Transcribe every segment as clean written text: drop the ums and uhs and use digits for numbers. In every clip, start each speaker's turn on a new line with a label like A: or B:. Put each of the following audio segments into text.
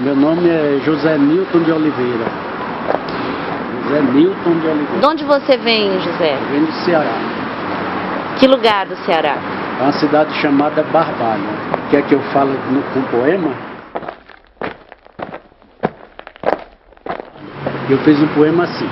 A: Meu nome é José Nilton de Oliveira. José Nilton de Oliveira.
B: De onde você vem, José?
A: Eu venho do Ceará.
B: Que lugar do Ceará?
A: É uma cidade chamada Barbalha. Quer que eu fale com poema? Eu fiz um poema assim.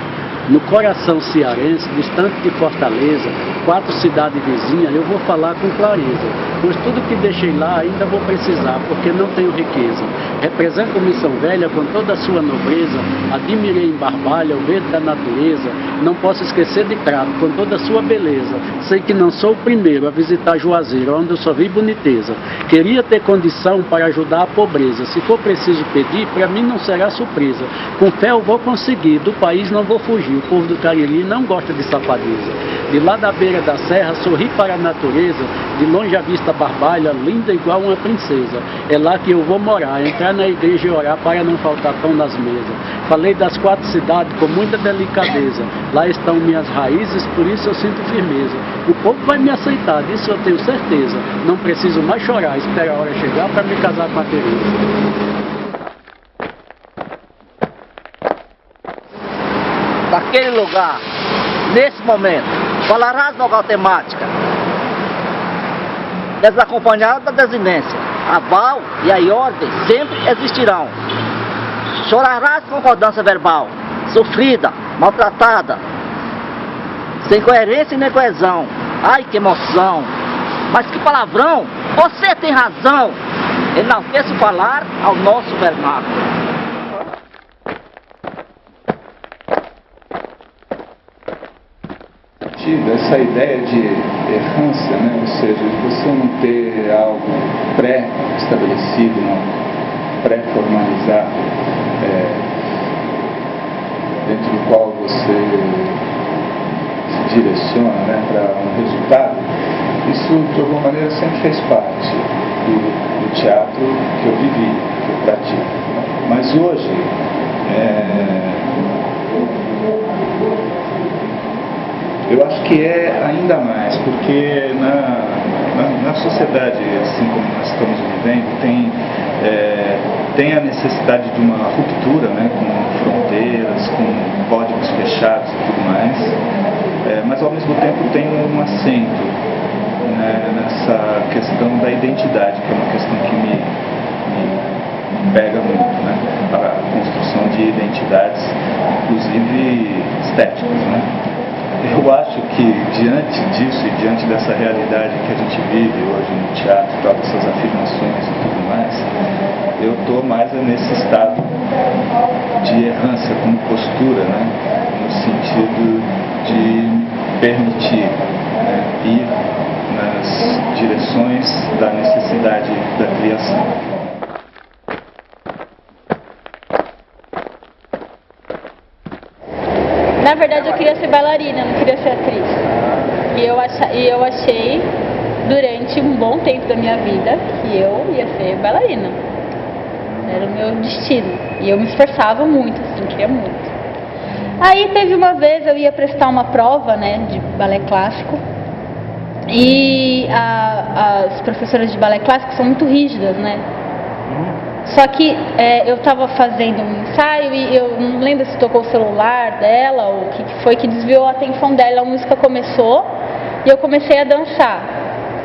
A: No coração cearense, distante de Fortaleza, 4 cidades vizinhas, eu vou falar com clareza, pois tudo que deixei lá ainda vou precisar, porque não tenho riqueza. Represento Missão Velha com toda a sua nobreza, admirei em Barbalha o verde da natureza, não posso esquecer de Crato com toda a sua beleza. Sei que não sou o primeiro a visitar Juazeiro, onde eu só vi boniteza. Queria ter condição para ajudar a pobreza, se for preciso pedir, para mim não será surpresa. Com fé eu vou conseguir, do país não vou fugir. O povo do Cariri não gosta de safadeza. De lá da beira da serra, sorri para a natureza, de longe a vista Barbalha, linda igual uma princesa. É lá que eu vou morar, entrar na igreja e orar para não faltar pão nas mesas. Falei das 4 cidades com muita delicadeza. Lá estão minhas raízes, por isso eu sinto firmeza. O povo vai me aceitar, disso eu tenho certeza. Não preciso mais chorar, espero a hora chegar para me casar com a Tereza.
C: Daquele lugar, nesse momento, falarás nogal temática, desacompanhado da desinência, a val e a ordem sempre existirão. Chorarás concordância verbal, sofrida, maltratada, sem coerência e nem coesão. Ai, que emoção! Mas que palavrão! Você tem razão! Enalteço falar ao nosso vernáculo.
D: Essa ideia de errância, né? Ou seja, de você não ter algo pré-estabelecido, pré-formalizado, dentro do qual você se direciona, né, para um resultado, isso de alguma maneira sempre fez parte do teatro que eu vivi, que eu pratico. Mas hoje, eu acho que é ainda mais, porque na sociedade, assim como nós estamos vivendo, tem a necessidade de uma ruptura, né, com fronteiras, com códigos fechados e tudo mais, mas ao mesmo tempo tem um acento, né, nessa questão da identidade, que é uma questão que me pega muito, né, a construção de identidades, inclusive estéticas, né. Eu acho que diante disso e diante dessa realidade que a gente vive hoje no teatro, todas essas afirmações e tudo mais, eu estou mais nesse estado de errância como postura, né, no sentido de permitir, né, ir nas direções da necessidade da criação.
E: Na verdade eu queria ser bailarina, não queria ser atriz. E eu achei, durante um bom tempo da minha vida, que eu ia ser bailarina. Era o meu destino. E eu me esforçava muito, assim, queria muito. Aí teve uma vez, eu ia prestar uma prova, né, de balé clássico. E as professoras de balé clássico são muito rígidas, né? Só que eu estava fazendo um ensaio e eu não lembro se tocou o celular dela ou o que foi que desviou a atenção dela. A música começou e eu comecei a dançar.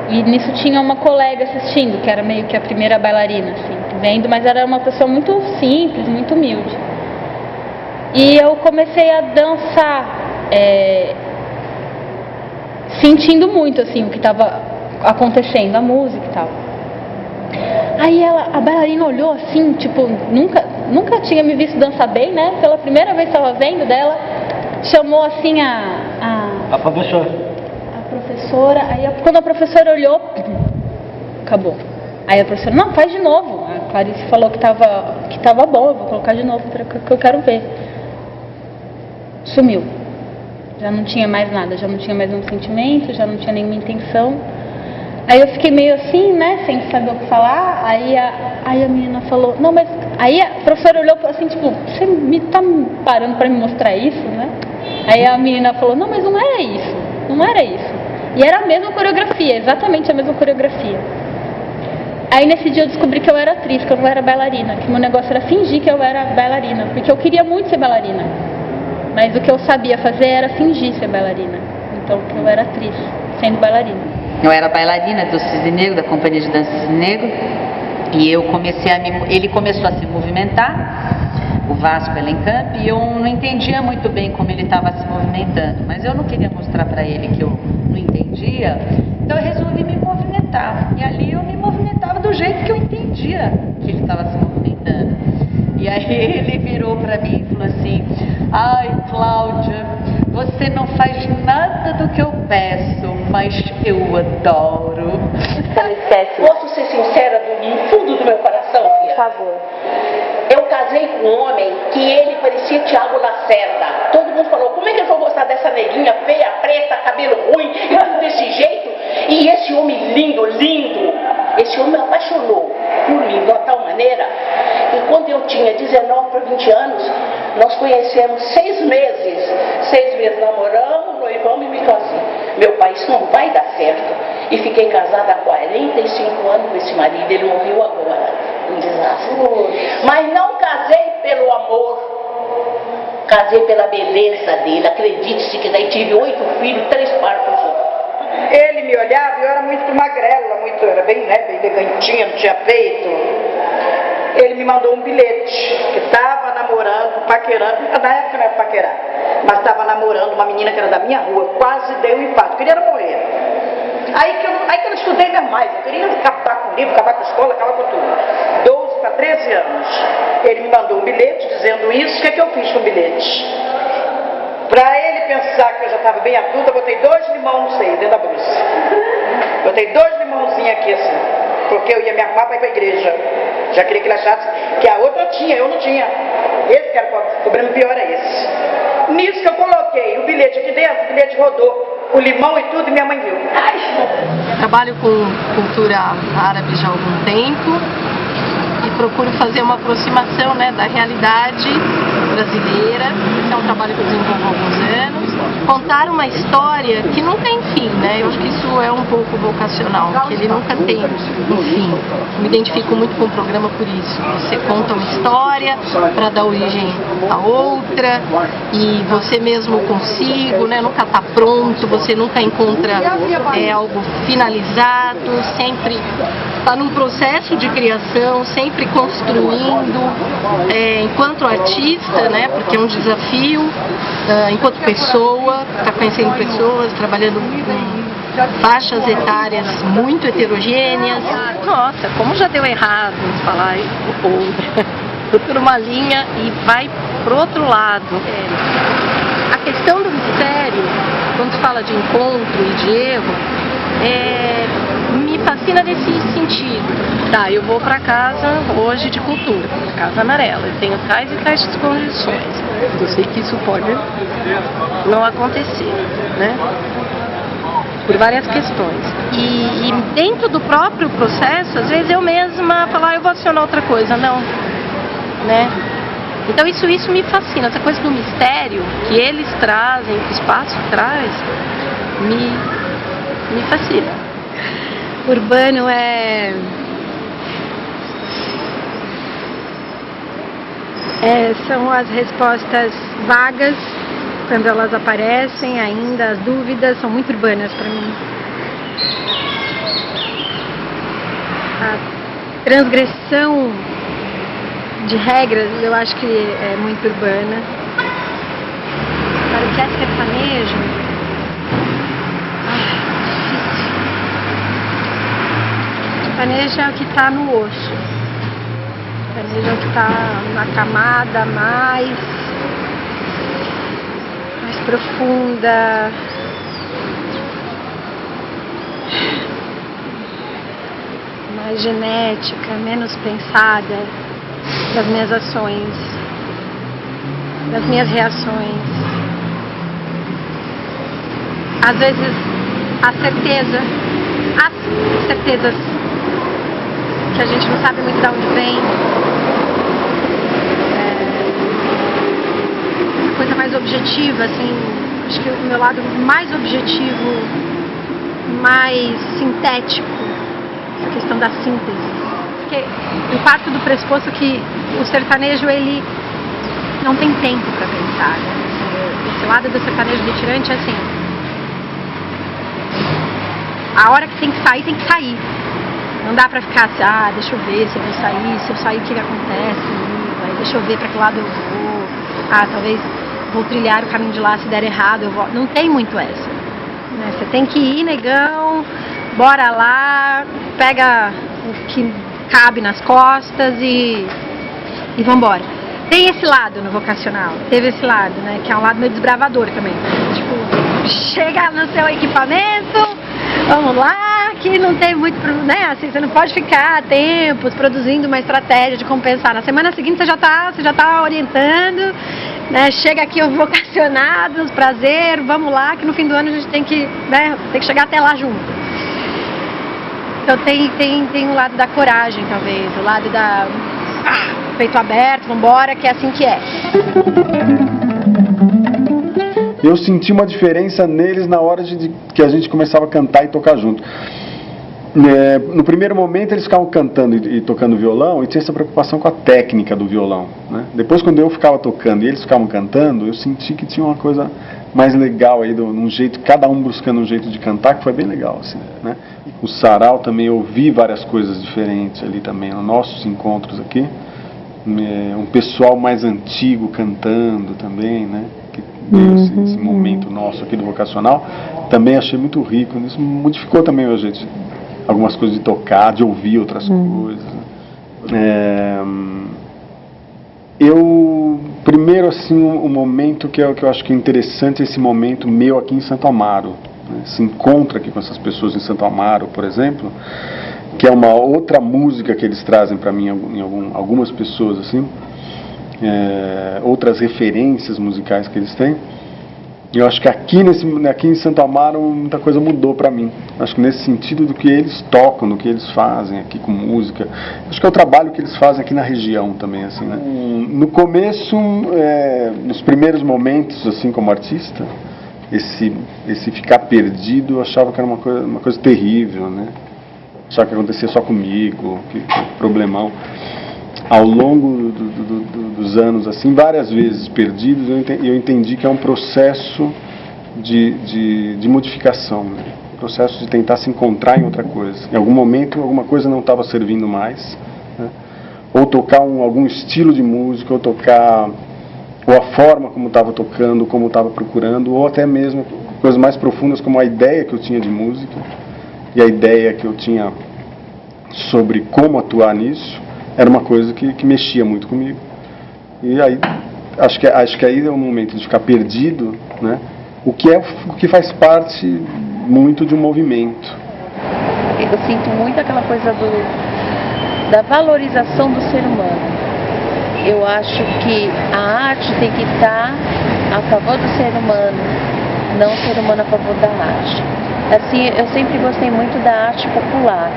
E: E nisso tinha uma colega assistindo, que era meio que a primeira bailarina, assim, vendo, mas era uma pessoa muito simples, muito humilde. E eu comecei a dançar, sentindo muito, assim, o que estava acontecendo, a música e tal. Aí a bailarina olhou assim, tipo, nunca tinha me visto dançar bem, né? Pela primeira vez estava vendo dela, chamou assim
C: A professora.
E: A professora, aí quando a professora olhou, acabou. Aí a professora, não, faz de novo. A Clarice falou que tava bom, eu vou colocar de novo que eu quero ver. Sumiu. Já não tinha mais nada, já não tinha mais um sentimento, já não tinha nenhuma intenção. Aí eu fiquei meio assim, né, sem saber o que falar. Aí a menina falou, não, mas... Aí a professora olhou assim, tipo, você tá parando pra me mostrar isso, né? Aí a menina falou, não, mas não era isso, não era isso. E era a mesma coreografia, exatamente a mesma coreografia. Aí nesse dia eu descobri que eu era atriz, que eu não era bailarina, que meu negócio era fingir que eu era bailarina, porque eu queria muito ser bailarina, mas o que eu sabia fazer era fingir ser bailarina, então que eu era atriz, sendo bailarina.
F: Eu era bailarina do Cisne Negro, da Companhia de Dança Cisne Negro, e eu comecei ele começou a se movimentar, o Vasco Elenkamp, e eu não entendia muito bem como ele estava se movimentando, mas eu não queria mostrar para ele que eu não entendia, então eu resolvi me movimentar, e ali eu me movimentava do jeito que eu entendia que ele estava se movimentando. E aí ele virou para mim e falou assim: ai, Cláudia, você não faz nada do que eu peço, mas eu adoro.
G: Posso ser sincera do fundo do meu coração, filha?
B: Por favor.
G: Eu casei com um homem que ele parecia Tiago Lacerda. Todo mundo falou: como é que eu vou gostar dessa neguinha feia, preta, cabelo ruim e tudo desse jeito? E esse homem lindo, lindo, esse homem me apaixonou por mim de uma tal maneira que quando eu tinha 19 para 20 anos, nós conhecemos 6 meses. 6 meses namoramos, noivamos e me casei. Meu pai, isso não vai dar certo. E fiquei casada há 45 anos com esse marido, ele morreu agora, um desastre. Mas não casei pelo amor, casei pela beleza dele, acredite se quiser, e tive 8 filhos, 3 partos.
H: Ele me olhava e eu era muito magrela, era bem, bem elegantinha, não tinha peito. Ele me mandou um bilhete, que estava namorando, paquerando, na época não era paquerar, mas estava namorando uma menina que era da minha rua, quase deu um infarto, queria morrer. Aí que eu não estudei mesmo mais, eu queria acabar com o livro, acabar com a escola, acabar com tudo. 12 para 13 anos. Ele me mandou um bilhete dizendo isso, o que é que eu fiz com o bilhete? Para ele pensar que eu já estava bem adulta, eu botei 2 limões no seio, dentro da bolsa. Botei 2 limãozinhos aqui assim, porque eu ia me arrumar para ir para a igreja. Já queria que ele achasse que a outra tinha, eu não tinha. Esse que era o problema pior é esse. Nisso que eu coloquei o bilhete aqui dentro, o bilhete rodou, o limão e tudo, e minha mãe viu.
I: Trabalho com cultura árabe já há algum tempo e procuro fazer uma aproximação, né, da realidade brasileira. Esse é um trabalho que eu desenvolvo há alguns anos. Contar uma história que não tem fim, né? Eu acho que isso é um pouco vocacional, que ele nunca tem um fim. Me identifico muito com o programa por isso. Você conta uma história para dar origem a outra e você mesmo consigo, né? Nunca está pronto, você nunca encontra algo finalizado, sempre está num processo de criação, sempre construindo, enquanto artista, né? Porque é um desafio, enquanto pessoa, está conhecendo pessoas, trabalhando com faixas etárias muito heterogêneas. Nossa, como já deu errado falar por uma linha e vai pro outro lado. A questão do mistério, quando se fala de encontro e de erro, me fascina nesse sentido. Tá, eu vou para casa hoje de cultura, Casa Amarela, eu tenho tais e tais condições. Eu sei que isso pode não acontecer, né? Por várias questões. E dentro do próprio processo, às vezes eu mesma falo, eu vou adicionar outra coisa, não, né? Então isso me fascina, essa coisa do mistério que eles trazem, que o espaço traz, me fascina.
J: Urbano são as respostas vagas, quando elas aparecem ainda, as dúvidas são muito urbanas para mim. A transgressão de regras eu acho que é muito urbana. Para o que é sertanejo, sertanejo é o que está no osso. Sertanejo é o que está na camada mais profunda, mais genética, menos pensada das minhas ações, das minhas reações. Às vezes as certezas que a gente não sabe muito de onde vem, coisa mais objetiva, assim, acho que o meu lado mais objetivo, mais sintético, a questão da síntese. porque eu parto do pressuposto que o sertanejo, ele não tem tempo para pensar, né? Esse lado do sertanejo retirante é assim, a hora que tem que sair. Não dá pra ficar assim, deixa eu ver se eu vou sair, se eu sair o que acontece, deixa eu ver pra que lado eu vou, talvez vou trilhar o caminho de lá, se der errado eu vou. Não tem muito essa, né? Você tem que ir, negão, bora lá, pega o que cabe nas costas e vambora. Tem esse lado no vocacional, teve esse lado, né, que é um lado meio desbravador também. Tipo, chega no seu equipamento, vamos lá, que não tem muito, né, assim, você não pode ficar tempos produzindo uma estratégia de compensar. Na semana seguinte você já tá orientando, né, chega aqui vocacionados, prazer, vamos lá, que no fim do ano a gente tem que chegar até lá junto. Então tem o lado da coragem, talvez, o lado da peito aberto, vambora, que é assim que é.
K: Eu senti uma diferença neles na hora que a gente começava a cantar e tocar junto. No primeiro momento eles ficavam cantando e tocando violão e tinha essa preocupação com a técnica do violão, né? Depois, quando eu ficava tocando e eles ficavam cantando, eu senti que tinha uma coisa mais legal aí, um jeito, cada um buscando um jeito de cantar, que foi bem legal, assim, né? O sarau também, eu ouvi várias coisas diferentes ali também, nos nossos encontros aqui. Um pessoal mais antigo cantando também, né? Que veio esse momento nosso aqui do vocacional, também achei muito rico. Isso modificou também o jeito, algumas coisas de tocar, de ouvir outras coisas. Primeiro, assim, um momento que eu acho que é interessante, esse momento meu aqui em Santo Amaro, né? Se encontra aqui com essas pessoas em Santo Amaro, por exemplo, que é uma outra música que eles trazem para mim, algumas pessoas, assim, outras referências musicais que eles têm. Eu acho que aqui em Santo Amaro muita coisa mudou para mim. Acho que nesse sentido do que eles tocam, do que eles fazem aqui com música. Acho que é o trabalho que eles fazem aqui na região também, assim, né? No começo, nos primeiros momentos, assim, como artista, esse ficar perdido, eu achava que era uma coisa terrível, né? Achava que acontecia só comigo, que problemão. Ao longo dos anos, assim, várias vezes perdidos, eu entendi que é um processo de modificação, né? Um processo de tentar se encontrar em outra coisa. Em algum momento, alguma coisa não estava servindo mais, né? Ou tocar algum estilo de música, ou a forma como estava tocando, como estava procurando, ou até mesmo coisas mais profundas, como a ideia que eu tinha de música e a ideia que eu tinha sobre como atuar nisso. Era uma coisa que mexia muito comigo. E aí, acho que aí é o momento de ficar perdido, né? O que faz parte muito de um movimento.
L: Eu sinto muito aquela coisa da valorização do ser humano. Eu acho que a arte tem que estar a favor do ser humano, não o ser humano a favor da arte. Assim, eu sempre gostei muito da arte popular.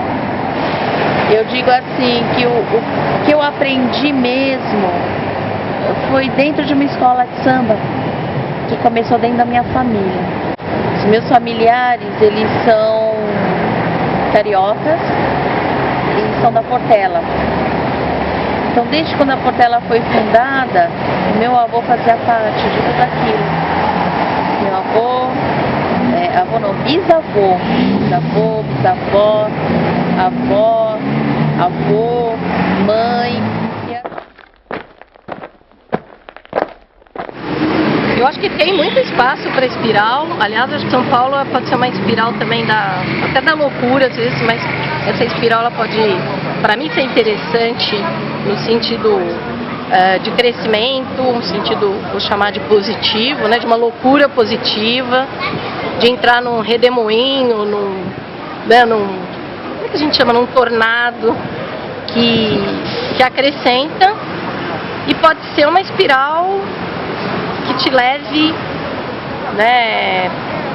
L: Eu digo assim, que o que eu aprendi mesmo foi dentro de uma escola de samba, que começou dentro da minha família. Os meus familiares, eles são cariocas e são da Portela. Então, desde quando a Portela foi fundada, meu avô fazia parte de tudo aquilo. Meu avô, bisavô, bisavó, avó, avô, mãe.
I: Eu acho que tem muito espaço para espiral. Aliás, acho que São Paulo pode ser uma espiral também até da loucura, às vezes, mas essa espiral ela pode, para mim, ser interessante no sentido de crescimento, um sentido, vou chamar de positivo, né, de uma loucura positiva, de entrar num redemoinho, como é que a gente chama? Num tornado que acrescenta, e pode ser uma espiral que te leve, né,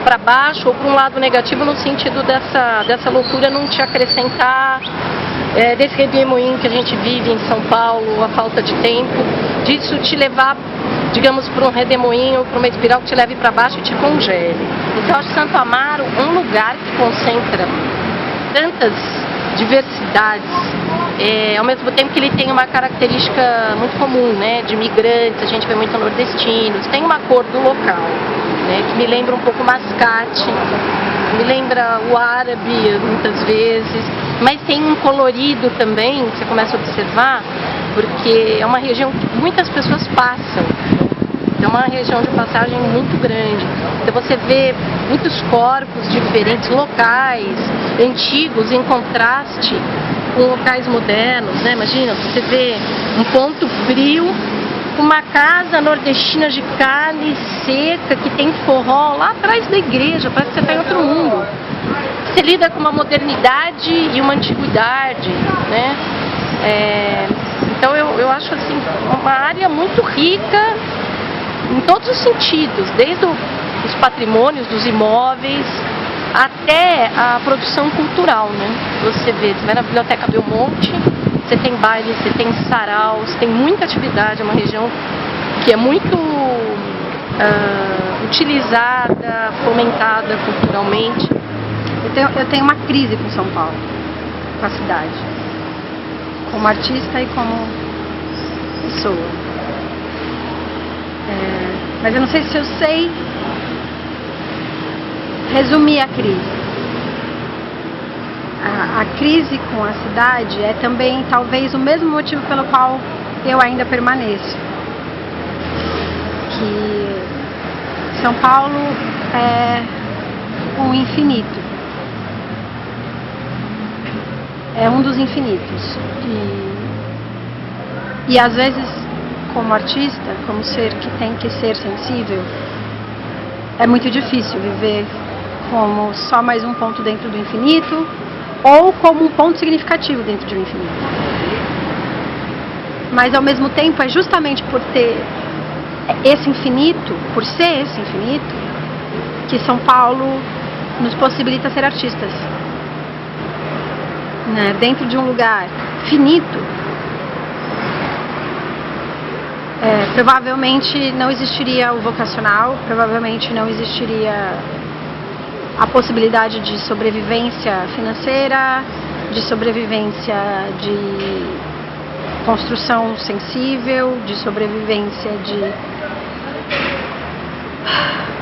I: para baixo ou para um lado negativo, no sentido dessa loucura não te acrescentar, desse redemoinho que a gente vive em São Paulo, a falta de tempo, disso te levar, digamos, para um redemoinho, para uma espiral que te leve para baixo e te congele. Então, eu acho Santo Amaro um lugar que concentra tantas diversidades ao mesmo tempo que ele tem uma característica muito comum, né, de imigrantes, a gente vê muito nordestinos, tem uma cor do local, né, que me lembra um pouco o mascate, me lembra o árabe muitas vezes, mas tem um colorido também, que você começa a observar, porque é uma região que muitas pessoas passam, é uma região de passagem muito grande, então você vê muitos corpos diferentes, locais, antigos, em contraste com locais modernos, né? Imagina, você vê um ponto frio, uma casa nordestina de carne seca, que tem forró lá atrás da igreja, parece que você está em outro mundo. Você lida com uma modernidade e uma antiguidade, né? Então eu acho assim, uma área muito rica em todos os sentidos, desde os patrimônios, dos imóveis, até a produção cultural, né? Você vai na Biblioteca Belmonte, você tem bailes, você tem saraus, tem muita atividade, é uma região que é muito utilizada, fomentada culturalmente.
J: Eu tenho uma crise com São Paulo, com a cidade, como artista e como pessoa. Mas eu não sei se eu sei resumir a crise. A crise com a cidade é também talvez o mesmo motivo pelo qual eu ainda permaneço. Que São Paulo é um infinito. É um dos infinitos. E às vezes, como artista, como ser que tem que ser sensível, é muito difícil viver como só mais um ponto dentro do infinito ou como um ponto significativo dentro de um infinito. Mas ao mesmo tempo é justamente por ter esse infinito, por ser esse infinito, que São Paulo nos possibilita ser artistas. Né? Dentro de um lugar finito, provavelmente não existiria o vocacional, provavelmente não existiria a possibilidade de sobrevivência financeira, de sobrevivência de construção sensível, de sobrevivência de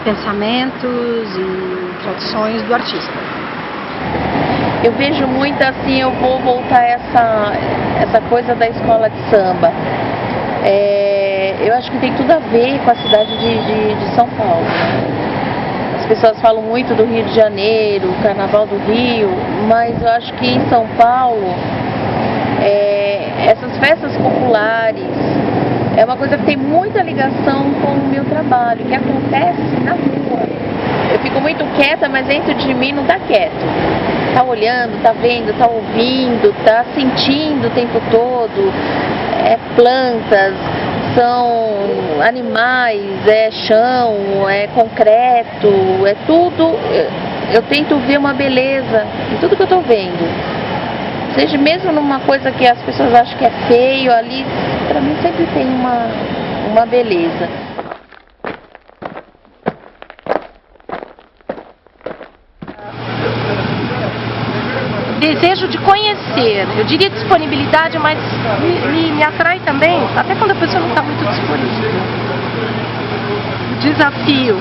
J: pensamentos e tradições do artista.
L: Eu vejo muito assim, eu vou voltar a essa coisa da escola de samba. Eu acho que tem tudo a ver com a cidade de São Paulo. As pessoas falam muito do Rio de Janeiro, o Carnaval do Rio, mas eu acho que em São Paulo, essas festas populares é uma coisa que tem muita ligação com o meu trabalho, que acontece na rua. Eu fico muito quieta, mas dentro de mim não está quieto. Está olhando, está vendo, está ouvindo, está sentindo o tempo todo. É plantas, são animais, é chão, é concreto, é tudo. Eu tento ver uma beleza em tudo que eu estou vendo. Seja mesmo numa coisa que as pessoas acham que é feio, ali, para mim sempre tem uma beleza.
I: Desejo de conhecer, eu diria disponibilidade, mas me atrai também, até quando a pessoa não está muito disponível. Desafio.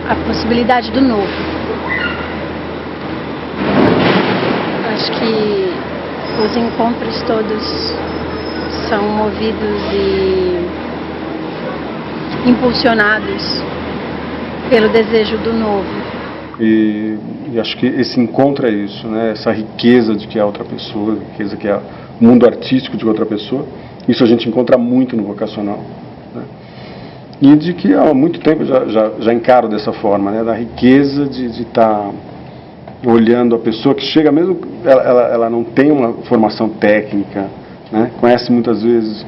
J: A possibilidade do novo. Acho que os encontros todos são movidos e impulsionados pelo desejo do novo.
K: E acho que esse encontro é isso, né? Essa riqueza de que é outra pessoa, riqueza que é o mundo artístico de outra pessoa. Isso a gente encontra muito no vocacional, né? E de que há muito tempo já encaro dessa forma, né? Da riqueza de estar olhando a pessoa que chega, mesmo ela não tem uma formação técnica, né? Conhece muitas vezes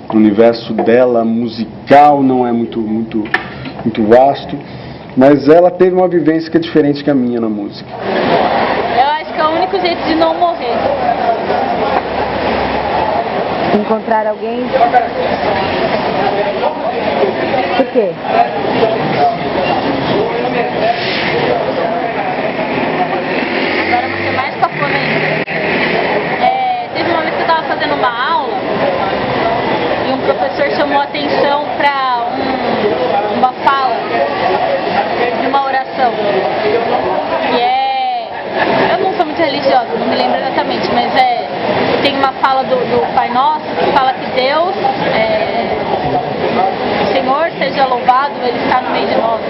K: o universo dela musical, não é muito vasto. Mas ela teve uma vivência que é diferente que a minha na música.
E: Eu acho que é o único jeito de não morrer.
B: Encontrar alguém? Por quê?
E: Agora você vai japonês. Teve uma vez que eu estava fazendo uma aula e um professor chamou a atenção para uma fala de uma oração, que eu não sou muito religiosa, não me lembro exatamente, mas tem uma fala do Pai Nosso que fala que Deus, o Senhor seja louvado, Ele está no meio de nós.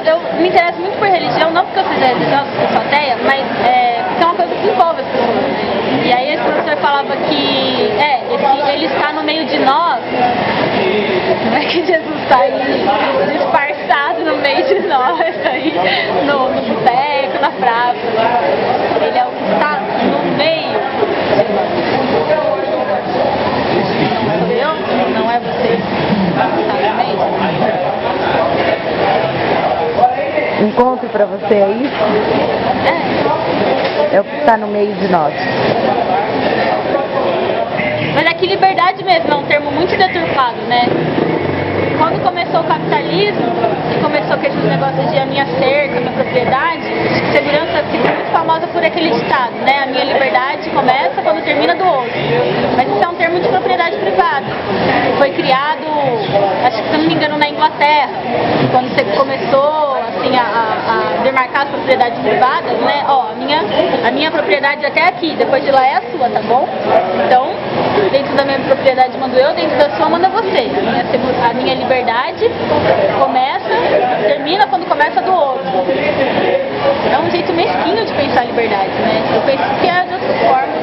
E: Eu me interesso muito por religião, não porque eu seja religiosa, porque eu sou ateia, mas porque é uma coisa que envolve as pessoas, né? E aí esse professor falava que Ele está no meio de nós, não é que Jesus está aí disfarçado no meio de nós, aí no boteco, na praça. Ele é o que está no meio de nós. Não sou eu, não é você que está no meio.
B: Encontro pra você é isso? É o que está no meio de nós.
E: Mas é que liberdade mesmo é um termo muito deturpado, né? Quando começou o capitalismo, e começou com esses negócios de a minha cerca, a minha propriedade, segurança ficou muito famosa por aquele ditado, né? A minha liberdade começa quando termina do outro. Mas isso é um termo de propriedade privada. Foi criado, acho que se não me engano, na Inglaterra, quando você começou assim, a demarcar as propriedades privadas, né? Ó, a minha propriedade até aqui, depois de lá é a sua, tá bom? Então, dentro da minha propriedade mando eu, dentro da sua manda você. A minha liberdade termina quando começa do outro. É um jeito mesquinho de pensar a liberdade, né? Eu penso que é de outra forma.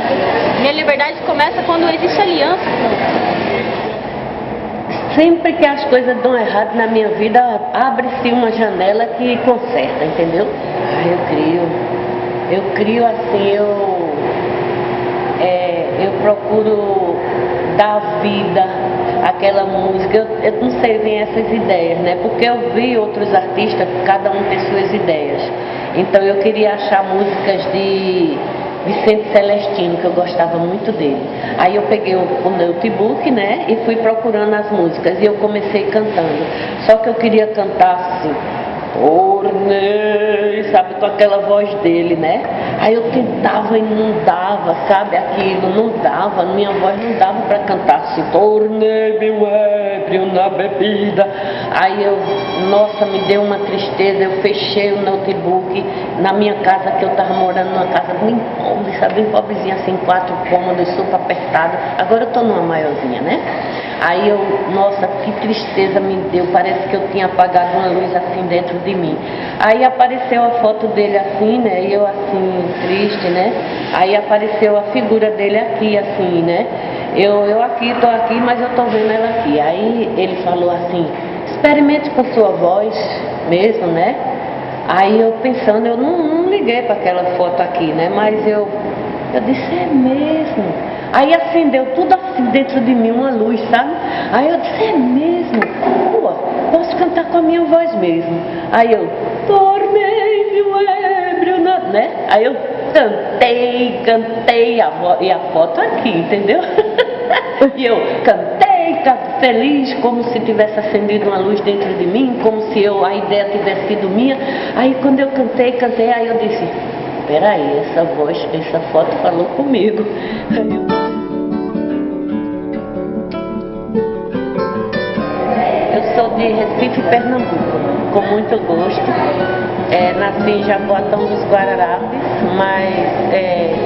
E: Minha liberdade começa quando existe aliança.
M: Sempre que as coisas dão errado na minha vida, abre-se uma janela que conserta, entendeu? Eu crio assim, eu procuro dar vida àquela música. Eu não sei, vem essas ideias, né? Porque eu vi outros artistas, cada um tem suas ideias. Então eu queria achar músicas de Vicente Celestino, que eu gostava muito dele. Aí eu peguei o notebook, né, e fui procurando as músicas, e eu comecei cantando. Só que eu queria cantar assim, tornei, sabe, com aquela voz dele, né? Aí eu tentava e não dava, sabe, aquilo, não dava, minha voz não dava para cantar assim, tornei meu ébrio na bebida. Aí nossa, me deu uma tristeza, eu fechei o notebook na minha casa, que eu tava morando numa casa bem pobre, sabe, bem pobrezinha, assim, 4 cômodos, super apertada. Agora eu tô numa maiorzinha, né? Aí nossa, que tristeza me deu, parece que eu tinha apagado uma luz assim dentro de mim. Aí apareceu a foto dele assim, né, e eu assim, triste, né, aí apareceu a figura dele aqui assim, né, eu aqui, tô aqui, mas eu tô vendo ela aqui. Aí ele falou assim, experimente com sua voz mesmo, né. Aí eu pensando, eu não liguei para aquela foto aqui, né, mas eu disse, é mesmo. Aí acendeu tudo assim dentro de mim, uma luz, sabe? Aí eu disse, é mesmo? Pô, posso cantar com a minha voz mesmo. Aí eu, tornei-me um ébrio, né? Aí eu cantei, e a foto aqui, entendeu? E eu cantei, feliz, como se tivesse acendido uma luz dentro de mim, como se a ideia tivesse sido minha. Aí quando eu cantei, aí eu disse, peraí, essa foto falou comigo. Eu sou de Recife, Pernambuco, com muito gosto. Nasci em Jaboatão dos Guararapes, mas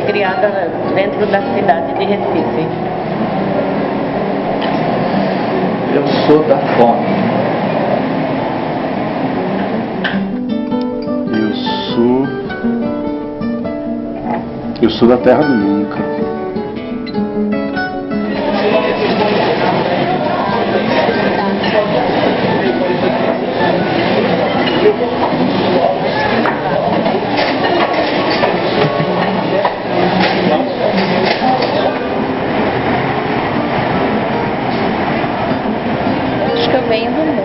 M: criada dentro da cidade de Recife.
D: Eu sou da fome.
K: Eu sou da terra do nunca.
L: Acho que eu venho do mundo.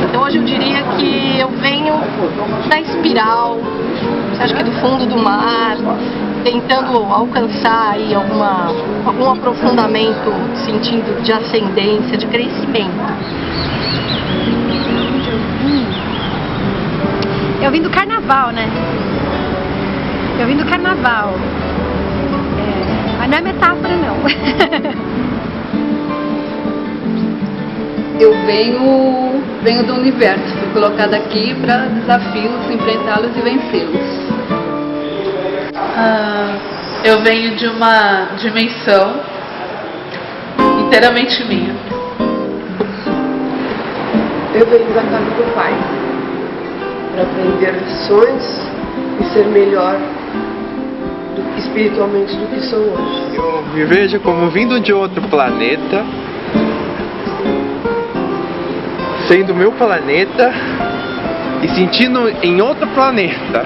I: Então hoje eu diria que eu venho da espiral, acho que do fundo do mar, tentando alcançar aí algum aprofundamento, sentido de ascendência, de crescimento.
J: Eu vim do carnaval, né? Eu vim do carnaval. Mas não é metáfora, não.
N: Eu venho do universo, fui colocada aqui para desafios, enfrentá-los e vencê-los.
O: Eu venho de uma dimensão inteiramente minha.
P: Eu venho da casa do Pai para aprender lições e ser melhor espiritualmente do que sou hoje.
Q: Eu me vejo como vindo de outro planeta, sendo meu planeta e sentindo em outro planeta.